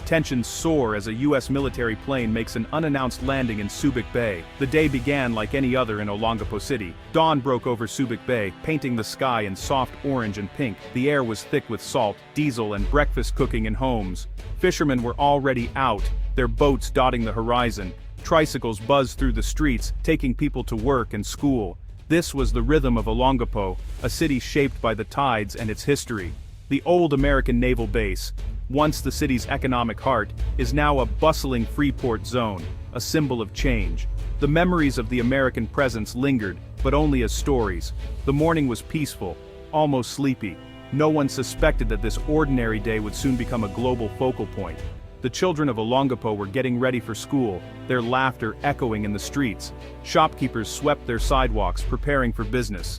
Tensions soar as a U.S. military plane makes an unannounced landing in Subic Bay. The day began like any other in Olongapo City. Dawn broke over Subic Bay, painting the sky in soft orange and pink. The air was thick with salt, diesel, and breakfast cooking in homes. Fishermen were already out, their boats dotting the horizon. Tricycles buzzed through the streets, taking people to work and school. This was the rhythm of Olongapo, a city shaped by the tides and its history. The old American naval base, once the city's economic heart, is now a bustling free-port zone, a symbol of change. The memories of the American presence lingered, but only as stories. The morning was peaceful, almost sleepy. No one suspected that this ordinary day would soon become a global focal point. The children of Olongapo were getting ready for school, their laughter echoing in the streets. Shopkeepers swept their sidewalks, preparing for business.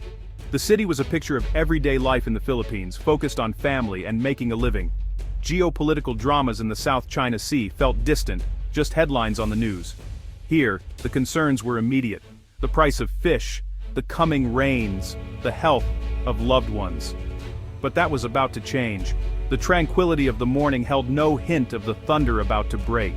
The city was a picture of everyday life in the Philippines, focused on family and making a living. Geopolitical dramas in the South China Sea felt distant, just headlines on the news. Here, the concerns were immediate. The price of fish, the coming rains, the health of loved ones. But that was about to change. The tranquility of the morning held no hint of the thunder about to break.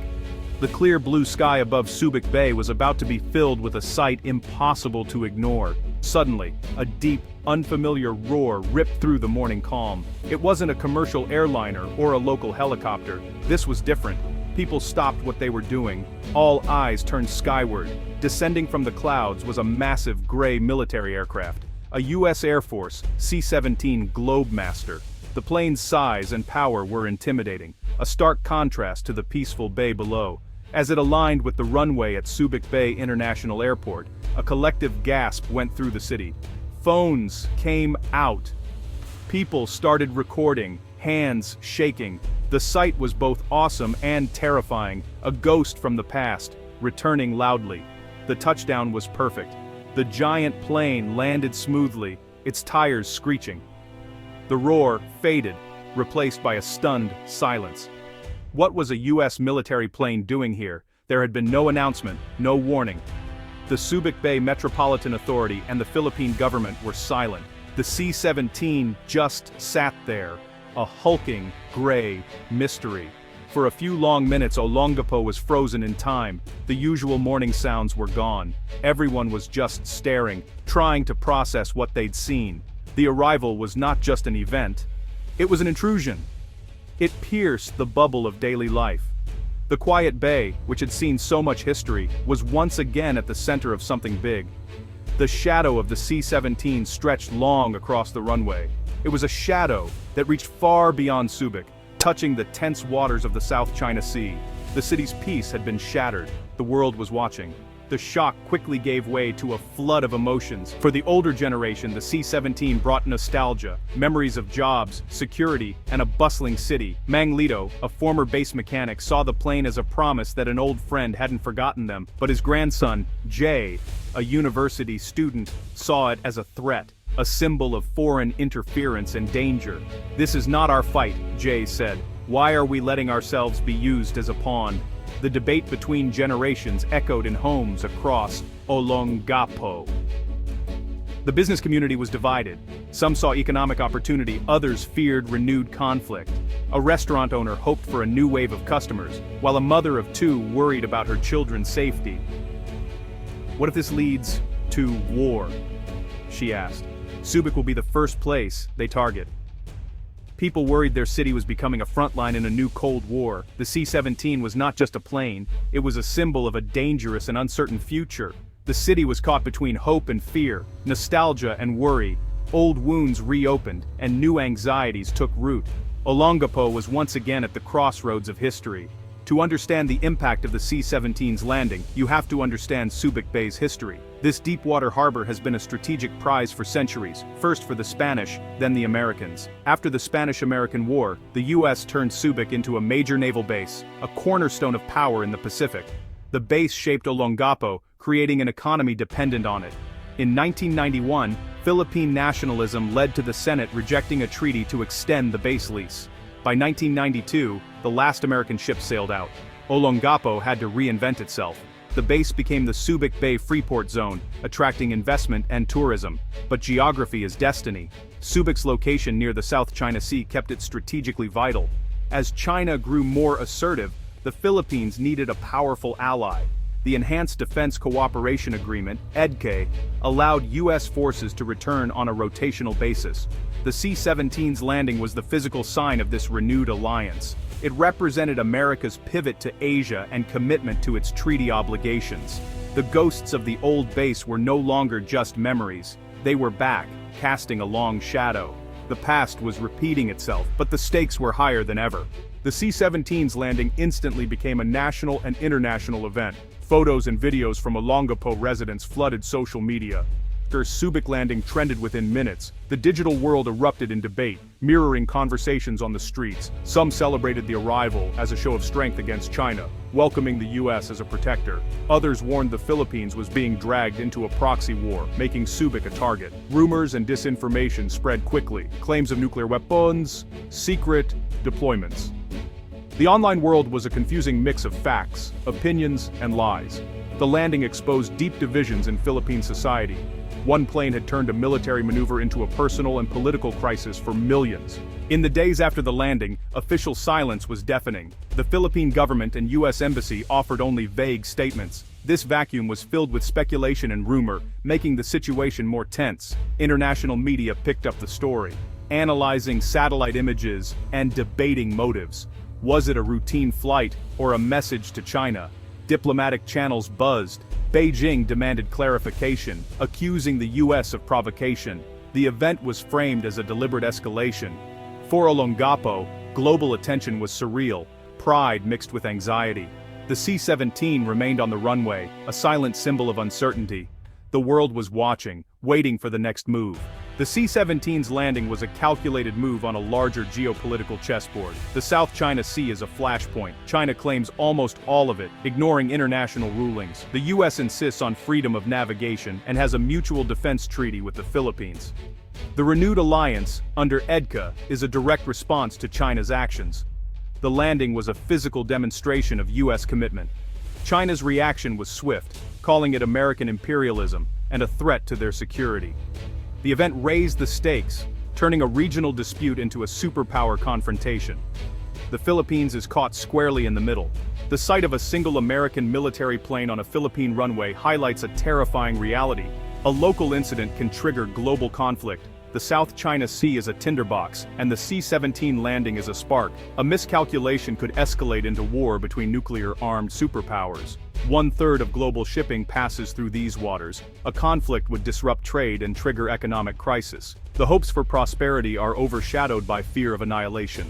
The clear blue sky above Subic Bay was about to be filled with a sight impossible to ignore. Suddenly, a deep, unfamiliar roar ripped through the morning calm. It wasn't a commercial airliner or a local helicopter. This was different. People stopped what they were doing. All eyes turned skyward. Descending from the clouds was a massive gray military aircraft. A U.S. Air Force C-17 Globemaster. The plane's size and power were intimidating, a stark contrast to the peaceful bay below. As it aligned with the runway at Subic Bay International Airport, a collective gasp went through the city. Phones came out. People started recording, hands shaking. The sight was both awesome and terrifying, a ghost from the past, returning loudly. The touchdown was perfect. The giant plane landed smoothly, its tires screeching. The roar faded, replaced by a stunned silence. What was a U.S. military plane doing here? There had been no announcement, no warning. The Subic Bay Metropolitan Authority and the Philippine government were silent. The C-17 just sat there, a hulking, gray mystery. For a few long minutes Olongapo was frozen in time. The usual morning sounds were gone. Everyone was just staring, trying to process what they'd seen. The arrival was not just an event. It was an intrusion. It pierced the bubble of daily life. The quiet bay, which had seen so much history, was once again at the center of something big. The shadow of the C-17 stretched long across the runway. It was a shadow that reached far beyond Subic, touching the tense waters of the South China Sea. The city's peace had been shattered. The world was watching. The shock quickly gave way to a flood of emotions. For the older generation, the C-17 brought nostalgia, memories of jobs, security, and a bustling city. Mang Lito, a former base mechanic, saw the plane as a promise that an old friend hadn't forgotten them, but his grandson, Jay, a university student, saw it as a threat, a symbol of foreign interference and danger. "This is not our fight," Jay said. "Why are we letting ourselves be used as a pawn?" The debate between generations echoed in homes across Olongapo. The business community was divided. Some saw economic opportunity, others feared renewed conflict. A restaurant owner hoped for a new wave of customers, while a mother of two worried about her children's safety. "What if this leads to war?" she asked. "Subic will be the first place they target." People worried their city was becoming a front line in a new Cold War. The C-17 was not just a plane, it was a symbol of a dangerous and uncertain future. The city was caught between hope and fear, nostalgia and worry. Old wounds reopened, and new anxieties took root. Olongapo was once again at the crossroads of history. To understand the impact of the C-17's landing, you have to understand Subic Bay's history. This deep-water harbor has been a strategic prize for centuries, first for the Spanish, then the Americans. After the Spanish-American War, the U.S. turned Subic into a major naval base, a cornerstone of power in the Pacific. The base shaped Olongapo, creating an economy dependent on it. In 1991, Philippine nationalism led to the Senate rejecting a treaty to extend the base lease. By 1992, the last American ship sailed out. Olongapo had to reinvent itself. The base became the Subic Bay Freeport Zone, attracting investment and tourism. But geography is destiny. Subic's location near the South China Sea kept it strategically vital. As China grew more assertive, the Philippines needed a powerful ally. The Enhanced Defense Cooperation Agreement, EDCA, allowed U.S. forces to return on a rotational basis. The C-17's landing was the physical sign of this renewed alliance. It represented America's pivot to Asia and commitment to its treaty obligations. The ghosts of the old base were no longer just memories. They were back, casting a long shadow. The past was repeating itself, but the stakes were higher than ever. The C-17's landing instantly became a national and international event. Photos and videos from Olongapo residents flooded social media. After Subic landing trended within minutes, the digital world erupted in debate, mirroring conversations on the streets. Some celebrated the arrival as a show of strength against China, welcoming the U.S. as a protector. Others warned the Philippines was being dragged into a proxy war, making Subic a target. Rumors and disinformation spread quickly. Claims of nuclear weapons, secret deployments. The online world was a confusing mix of facts, opinions, and lies. The landing exposed deep divisions in Philippine society. One plane had turned a military maneuver into a personal and political crisis for millions. In the days after the landing, official silence was deafening. The Philippine government and U.S. embassy offered only vague statements. This vacuum was filled with speculation and rumor, making the situation more tense. International media picked up the story, analyzing satellite images and debating motives. Was it a routine flight or a message to China? Diplomatic channels buzzed. Beijing demanded clarification, accusing the U.S. of provocation. The event was framed as a deliberate escalation. For Olongapo, global attention was surreal, pride mixed with anxiety. The C-17 remained on the runway, a silent symbol of uncertainty. The world was watching, waiting for the next move. The C-17's landing was a calculated move on a larger geopolitical chessboard. The South China Sea is a flashpoint. China claims almost all of it, ignoring international rulings. The U.S. insists on freedom of navigation and has a mutual defense treaty with the Philippines. The renewed alliance, under EDCA, is a direct response to China's actions. The landing was a physical demonstration of U.S. commitment. China's reaction was swift, calling it American imperialism and a threat to their security. The event raised the stakes, turning a regional dispute into a superpower confrontation. The Philippines is caught squarely in the middle. The sight of a single American military plane on a Philippine runway highlights a terrifying reality. A local incident can trigger global conflict. The South China Sea is a tinderbox, and the C-17 landing is a spark. A miscalculation could escalate into war between nuclear-armed superpowers. 1/3 of global shipping passes through these waters. A conflict would disrupt trade and trigger economic crisis. The hopes for prosperity are overshadowed by fear of annihilation.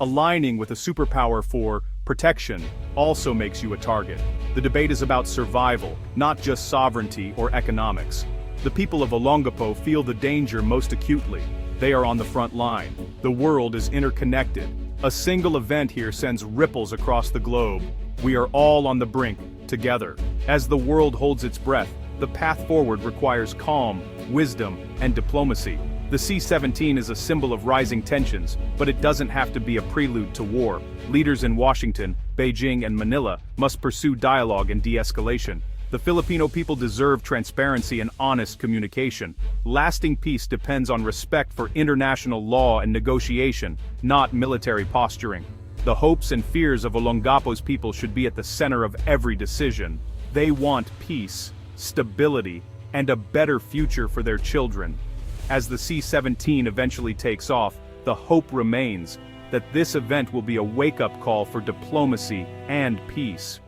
Aligning with a superpower for protection also makes you a target. The debate is about survival, not just sovereignty or economics. The people of Olongapo feel the danger most acutely. They are on the front line. The world is interconnected. A single event here sends ripples across the globe. We are all on the brink, together. As the world holds its breath, the path forward requires calm, wisdom, and diplomacy. The C-17 is a symbol of rising tensions, but it doesn't have to be a prelude to war. Leaders in Washington, Beijing, and Manila must pursue dialogue and de-escalation. The Filipino people deserve transparency and honest communication. Lasting peace depends on respect for international law and negotiation, not military posturing. The hopes and fears of Olongapo's people should be at the center of every decision. They want peace, stability, and a better future for their children. As the C-17 eventually takes off, the hope remains that this event will be a wake-up call for diplomacy and peace.